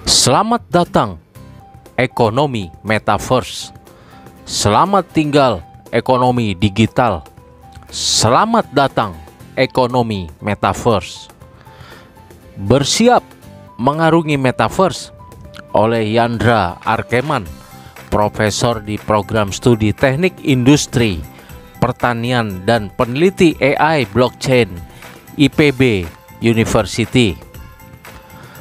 Selamat datang ekonomi metaverse. Selamat tinggal ekonomi digital. Selamat datang ekonomi metaverse. Bersiap mengarungi metaverse oleh Yandra Arkeman, profesor di program studi Teknik Industri, Pertanian dan peneliti AI Blockchain IPB University.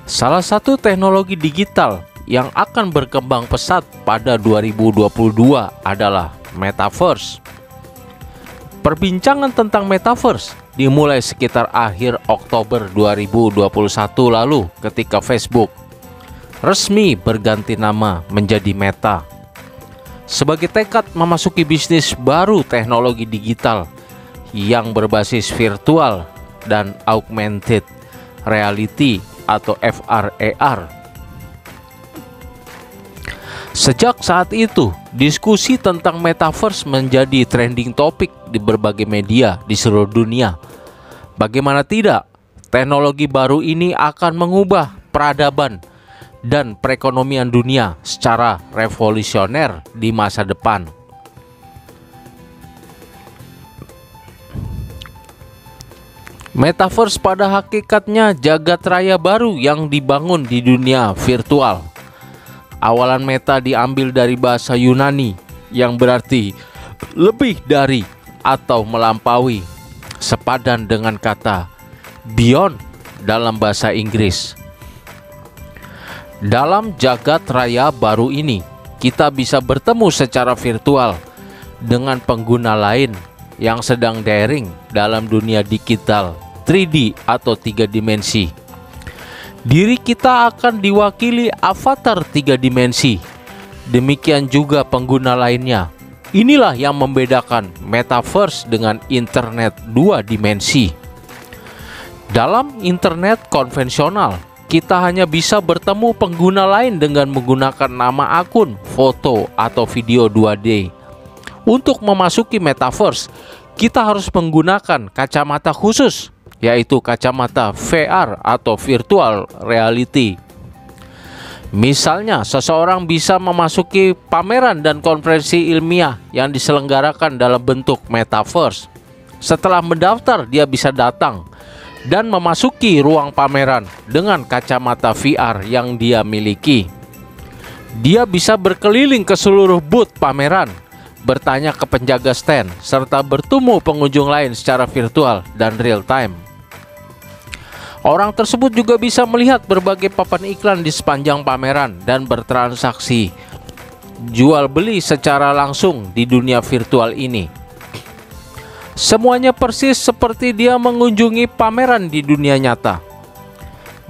Salah satu teknologi digital yang akan berkembang pesat pada 2022 adalah metaverse. Perbincangan tentang metaverse dimulai sekitar akhir Oktober 2021 lalu ketika Facebook resmi berganti nama menjadi Meta. Sebagai tekad memasuki bisnis baru teknologi digital yang berbasis virtual dan augmented reality atau VR/AR. Sejak saat itu, diskusi tentang metaverse menjadi trending topik di berbagai media di seluruh dunia. Bagaimana tidak, teknologi baru ini akan mengubah peradaban dan perekonomian dunia secara revolusioner di masa depan. Metaverse pada hakikatnya jagat raya baru yang dibangun di dunia virtual. Awalan meta diambil dari bahasa Yunani yang berarti lebih dari atau melampaui, sepadan dengan kata beyond dalam bahasa Inggris. Dalam jagat raya baru ini, kita bisa bertemu secara virtual dengan pengguna lain yang sedang daring dalam dunia digital 3D atau 3 dimensi. Diri kita akan diwakili avatar 3 dimensi. Demikian juga pengguna lainnya. Inilah yang membedakan metaverse dengan internet 2 dimensi. Dalam internet konvensional, kita hanya bisa bertemu pengguna lain dengan menggunakan nama akun, foto, atau video 2D. Untuk memasuki metaverse, kita harus menggunakan kacamata khusus, yaitu kacamata VR atau virtual reality. Misalnya, seseorang bisa memasuki pameran dan konferensi ilmiah yang diselenggarakan dalam bentuk metaverse. Setelah mendaftar, dia bisa datang dan memasuki ruang pameran dengan kacamata VR yang dia miliki. Dia bisa berkeliling ke seluruh booth pameran, bertanya ke penjaga stand, serta bertemu pengunjung lain secara virtual dan real time. Orang tersebut juga bisa melihat berbagai papan iklan di sepanjang pameran dan bertransaksi jual beli secara langsung di dunia virtual ini. Semuanya persis seperti dia mengunjungi pameran di dunia nyata.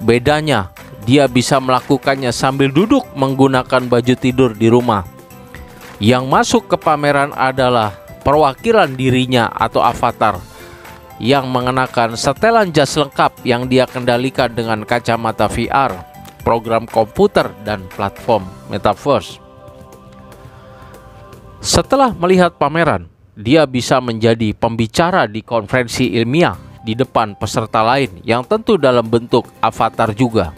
Bedanya, dia bisa melakukannya sambil duduk menggunakan baju tidur di rumah. Yang masuk ke pameran adalah perwakilan dirinya atau avatar yang mengenakan setelan jas lengkap yang dia kendalikan dengan kacamata VR, program komputer, dan platform metaverse. Setelah melihat pameran, dia bisa menjadi pembicara di konferensi ilmiah di depan peserta lain yang tentu dalam bentuk avatar juga.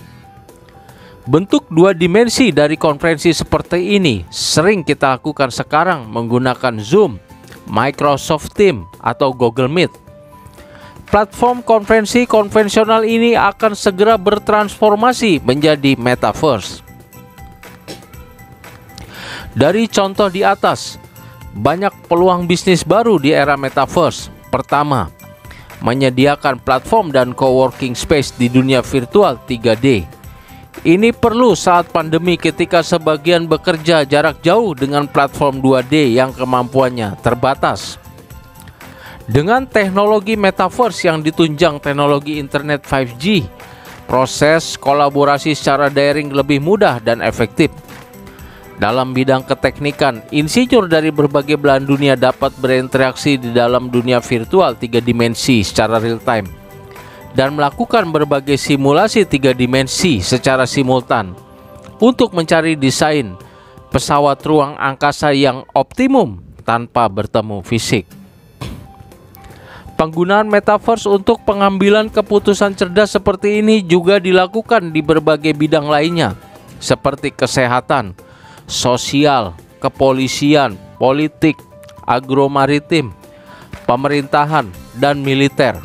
Bentuk 2 dimensi dari konferensi seperti ini sering kita lakukan sekarang menggunakan Zoom, Microsoft Teams, atau Google Meet. Platform konferensi konvensional ini akan segera bertransformasi menjadi metaverse. Dari contoh di atas, banyak peluang bisnis baru di era metaverse. Pertama, menyediakan platform dan coworking space di dunia virtual 3D. Ini perlu saat pandemi ketika sebagian bekerja jarak jauh dengan platform 2D yang kemampuannya terbatas. Dengan teknologi metaverse yang ditunjang teknologi internet 5G, proses kolaborasi secara daring lebih mudah dan efektif. Dalam bidang keteknikan, insinyur dari berbagai belahan dunia dapat berinteraksi di dalam dunia virtual 3 dimensi secara real time dan melakukan berbagai simulasi 3 dimensi secara simultan untuk mencari desain pesawat ruang angkasa yang optimum tanpa bertemu fisik. Penggunaan metaverse untuk pengambilan keputusan cerdas seperti ini juga dilakukan di berbagai bidang lainnya, seperti kesehatan, sosial, kepolisian, politik, agromaritim, pemerintahan, dan militer.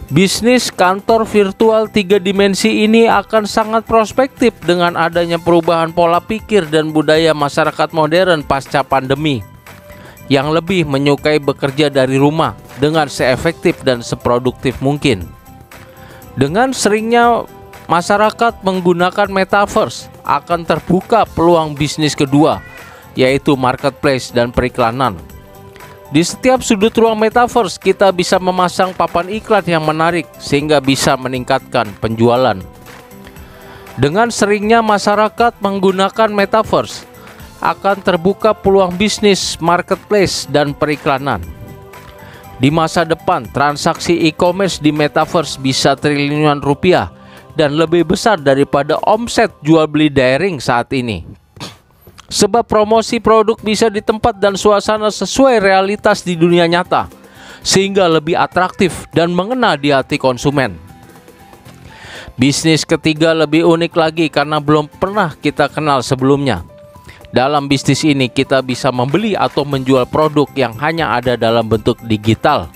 Bisnis kantor virtual 3 dimensi ini akan sangat prospektif dengan adanya perubahan pola pikir dan budaya masyarakat modern pasca pandemi yang lebih menyukai bekerja dari rumah dengan seefektif dan seproduktif mungkin. Dengan seringnya masyarakat menggunakan metaverse, akan terbuka peluang bisnis kedua, yaitu marketplace dan periklanan. Di setiap sudut ruang metaverse, kita bisa memasang papan iklan yang menarik sehingga bisa meningkatkan penjualan. Dengan seringnya masyarakat menggunakan metaverse, akan terbuka peluang bisnis marketplace dan periklanan. Di masa depan, transaksi e-commerce di metaverse bisa triliunan rupiah dan lebih besar daripada omset jual beli daring saat ini. Sebab promosi produk bisa di tempat dan suasana sesuai realitas di dunia nyata, sehingga lebih atraktif dan mengena di hati konsumen. Bisnis ketiga lebih unik lagi karena belum pernah kita kenal sebelumnya. Dalam bisnis ini kita bisa membeli atau menjual produk yang hanya ada dalam bentuk digital.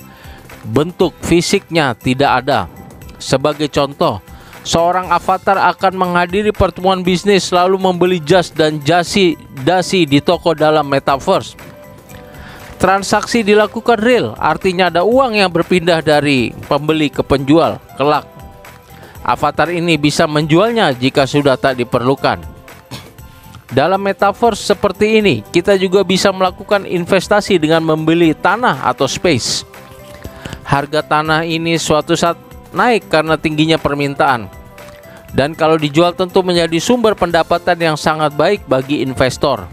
Bentuk fisiknya tidak ada. Sebagai contoh, seorang avatar akan menghadiri pertemuan bisnis lalu membeli jas dan dasi di toko dalam metaverse. Transaksi dilakukan real, artinya ada uang yang berpindah dari pembeli ke penjual. Kelak, avatar ini bisa menjualnya jika sudah tak diperlukan. Dalam metaverse seperti ini, kita juga bisa melakukan investasi dengan membeli tanah atau space. Harga tanah ini suatu saat naik karena tingginya permintaan, dan kalau dijual tentu menjadi sumber pendapatan yang sangat baik bagi investor.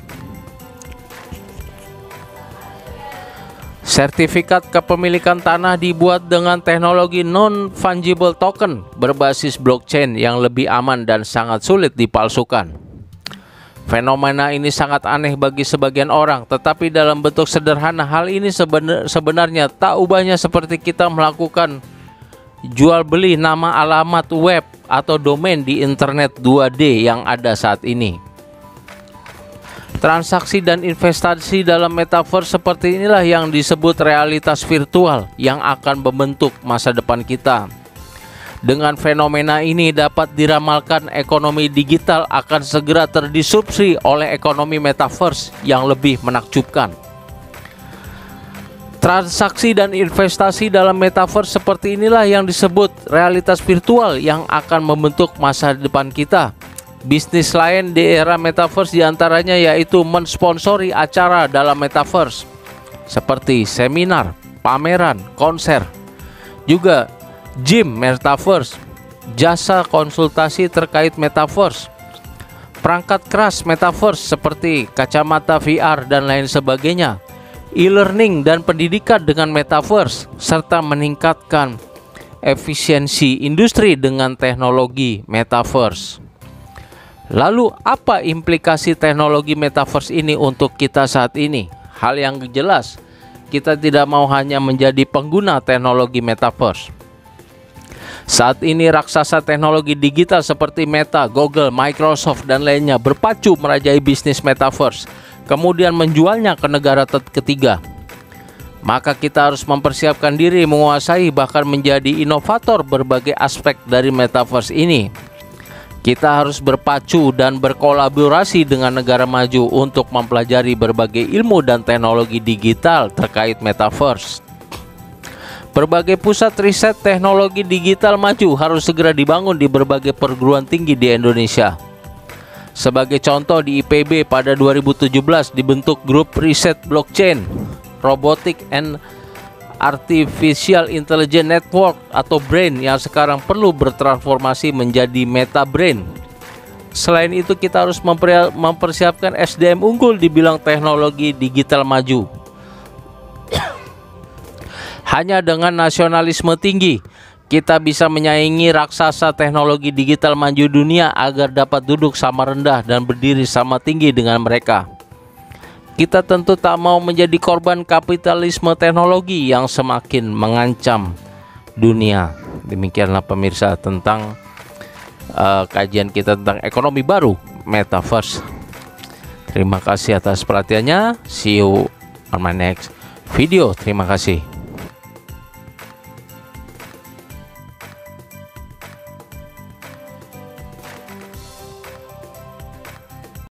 Sertifikat kepemilikan tanah dibuat dengan teknologi non-fungible token berbasis blockchain yang lebih aman dan sangat sulit dipalsukan. Fenomena ini sangat aneh bagi sebagian orang, tetapi dalam bentuk sederhana hal ini sebenarnya tak ubahnya seperti kita melakukan jual beli nama alamat web atau domain di internet 2D yang ada saat ini. Transaksi dan investasi dalam metaverse seperti inilah yang disebut realitas virtual yang akan membentuk masa depan kita. Dengan fenomena ini dapat diramalkan ekonomi digital akan segera terdisrupsi oleh ekonomi metaverse yang lebih menakjubkan. Transaksi dan investasi dalam metaverse seperti inilah yang disebut realitas virtual yang akan membentuk masa depan kita. Bisnis lain di era metaverse diantaranya yaitu mensponsori acara dalam metaverse seperti seminar, pameran, konser. Juga gym metaverse, jasa konsultasi terkait metaverse, perangkat keras metaverse seperti kacamata VR dan lain sebagainya, e-learning dan pendidikan dengan metaverse, serta meningkatkan efisiensi industri dengan teknologi metaverse. Lalu apa implikasi teknologi metaverse ini untuk kita saat ini? Hal yang jelas, kita tidak mau hanya menjadi pengguna teknologi metaverse. Saat ini raksasa teknologi digital seperti Meta, Google, Microsoft dan lainnya berpacu merajai bisnis metaverse, kemudian menjualnya ke negara ketiga. Maka kita harus mempersiapkan diri menguasai bahkan menjadi inovator berbagai aspek dari metaverse ini. Kita harus berpacu dan berkolaborasi dengan negara maju untuk mempelajari berbagai ilmu dan teknologi digital terkait metaverse. Berbagai pusat riset teknologi digital maju harus segera dibangun di berbagai perguruan tinggi di Indonesia. Sebagai contoh, di IPB pada 2017 dibentuk grup riset blockchain, robotic and artificial intelligence network atau BRAIN yang sekarang perlu bertransformasi menjadi Meta BRAIN. Selain itu, kita harus mempersiapkan SDM unggul di bidang teknologi digital maju. Hanya dengan nasionalisme tinggi, kita bisa menyaingi raksasa teknologi digital maju dunia agar dapat duduk sama rendah dan berdiri sama tinggi dengan mereka. Kita tentu tak mau menjadi korban kapitalisme teknologi yang semakin mengancam dunia. Demikianlah pemirsa tentang kajian kita tentang ekonomi baru Metaverse. Terima kasih atas perhatiannya. See you on my next video. Terima kasih.